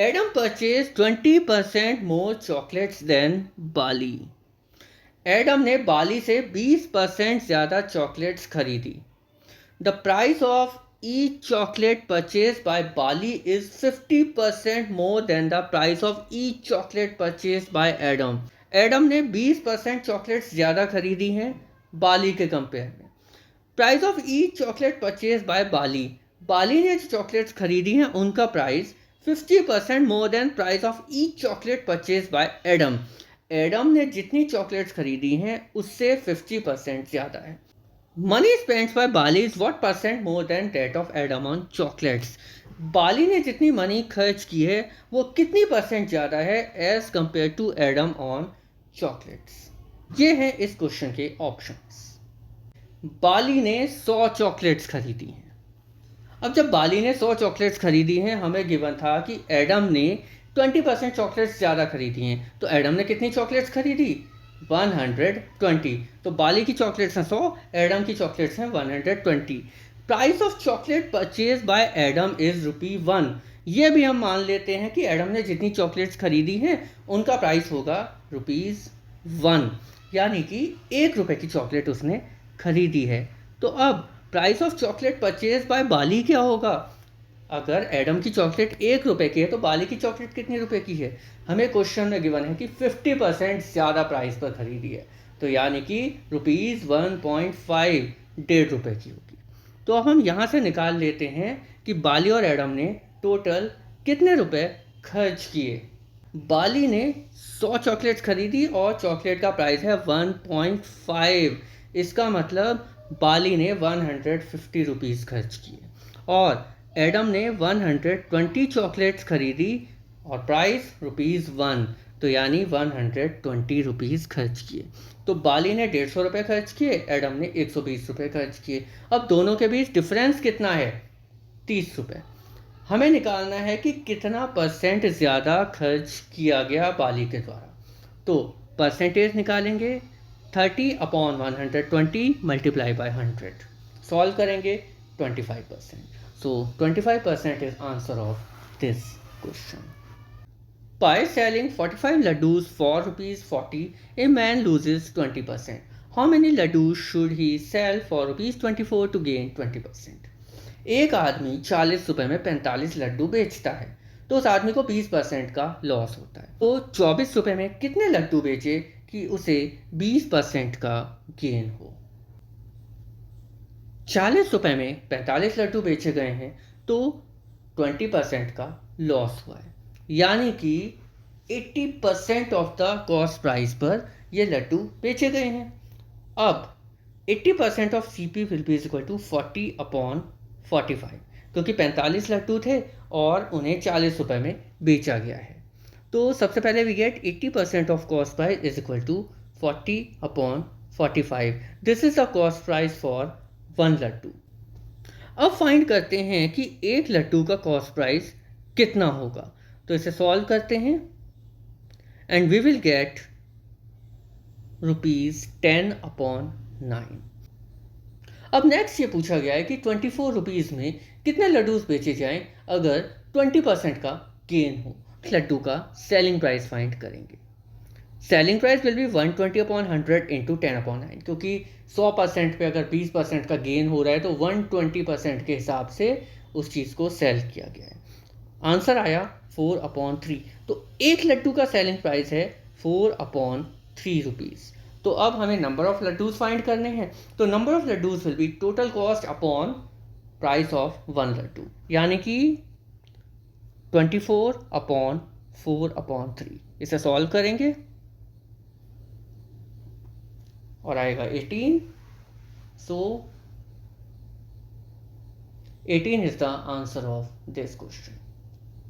Adam purchased 20% more chocolates than Bali. Adam ने बाली से 20% ज़्यादा चॉकलेट्स खरीदी. The price of each chocolate purchased by Bali is 50% more than the price of each chocolate purchased by Adam. Adam ने 20% chocolates ज़्यादा खरीदी हैं बाली के compare में. Price of each chocolate purchase by Bali. Bali ने जो चॉकलेट्स खरीदी हैं उनका price 50% more than price of each chocolate purchase by Adam. Adam ने जितनी चॉकलेट्स खरीदी हैं उससे 50% ज़्यादा है. Money spends by Bali is what percent more than that of Adam on chocolates. Bali ने जितनी मनी खर्च की है वो कितनी परसेंट ज़्यादा है as compare to Adam on chocolates. ये हैं इस क्वेश्चन के ऑप्शंस. बाली ने 100 चॉकलेट्स खरीदी हैं. अब जब बाली ने 100 चॉकलेट्स खरीदी हैं हमें गिवन था कि एडम ने 20% चॉकलेट्स ज़्यादा खरीदी हैं. तो एडम ने कितनी चॉकलेट्स खरीदी? 120. तो बाली की चॉकलेट्स हैं 100, एडम की चॉकलेट्स हैं 120. Price of chocolate purchase by Adam is ₹1. ये भी हम मान लेते हैं कि एडम ने जितनी चॉकलेट्स खरीदी हैं उनका प्राइस होगा ₹1, यानी कि ₹1 की चॉकलेट उसने खरीदी है. तो अब price of chocolate purchase by Bali क्या होगा? अगर एडम की चॉकलेट ₹1 की है तो बाली की चॉकलेट कितने रुपए की है? हमें क्वेश्चन में गिवन है कि 50% ज़्यादा प्राइस पर खरीदी है, तो यानी कि ₹1.5 ₹1.5 की होगी. तो अब हम यहाँ से निकाल लेते हैं कि बाली और एडम ने टोटल कितने रुपए खर्च किए. बाली ने 100 चॉकलेट्स खरीदी और चॉकलेट का प्राइस है 1.5. इसका मतलब बाली ने 150 रुपीज़ खर्च किए और एडम ने 120 चॉकलेट्स खरीदी और प्राइस ₹1, तो यानी 120 रुपीज़ खर्च किए. तो बाली ने 150 रुपये खर्च किए, एडम ने 120 रुपये खर्च किए. अब दोनों के बीच डिफरेंस कितना है? 30 रुपये. हमें निकालना है कि कितना परसेंट ज़्यादा खर्च किया गया बाली के द्वारा. तो परसेंटेज निकालेंगे. 30/120 मल्टीप्लाई बाय 100. सॉल्व करेंगे 25%. So 25% is answer of this question. By selling 45 laddus for ₹40, a man loses 20%. How many laddus should he sell for ₹24 to gain 20%? एक आदमी 40 रुपए में 45 लड्डू बेचता है तो उस आदमी को 20% का लॉस होता है. तो 24 रुपए में कितने लड्डू बेचे कि उसे 20% का गेन हो? 40 रुपए में 45 लड्डू बेचे गए हैं तो 20% का लॉस हुआ है, यानी कि 80% ऑफ द कॉस्ट प्राइस पर ये लड्डू बेचे गए हैं. अब 80% of CP will be equal to 40/45, क्योंकि 45 लड्डू थे और उन्हें 40 रुपए में बेचा गया है. तो सबसे पहले we get 80% of cost price is equal to 40/45. This is the cost price for 1 laddoo. अब फाइंड करते हैं कि एक लड्डू का कॉस्ट प्राइस कितना होगा. तो इसे सॉल्व करते हैं एंड वी विल गेट ₹10/9. अब नेक्स्ट ये पूछा गया है कि 24 रुपीज़ में कितने लड्डूस बेचे जाएं अगर 20% का गेन हो. लड्डू का सेलिंग प्राइस फाइंड करेंगे. Selling price will be 120/100 into 10/9, क्योंकि 100% पे अगर 20% का गेन हो रहा है तो 120% के हिसाब से उस चीज़ को सेल किया गया है. आंसर आया 4/3. तो एक लड्डू का सेलिंग प्राइस है 4/3 रुपीज़. तो अब हमें नंबर ऑफ लड्डूज फाइंड करने हैं. तो number of laddoos will be total cost upon price of 1 laddoo, यानी कि 24/4/3. इसे सॉल्व करेंगे और आएगा 18. So 18 is the answer of this question.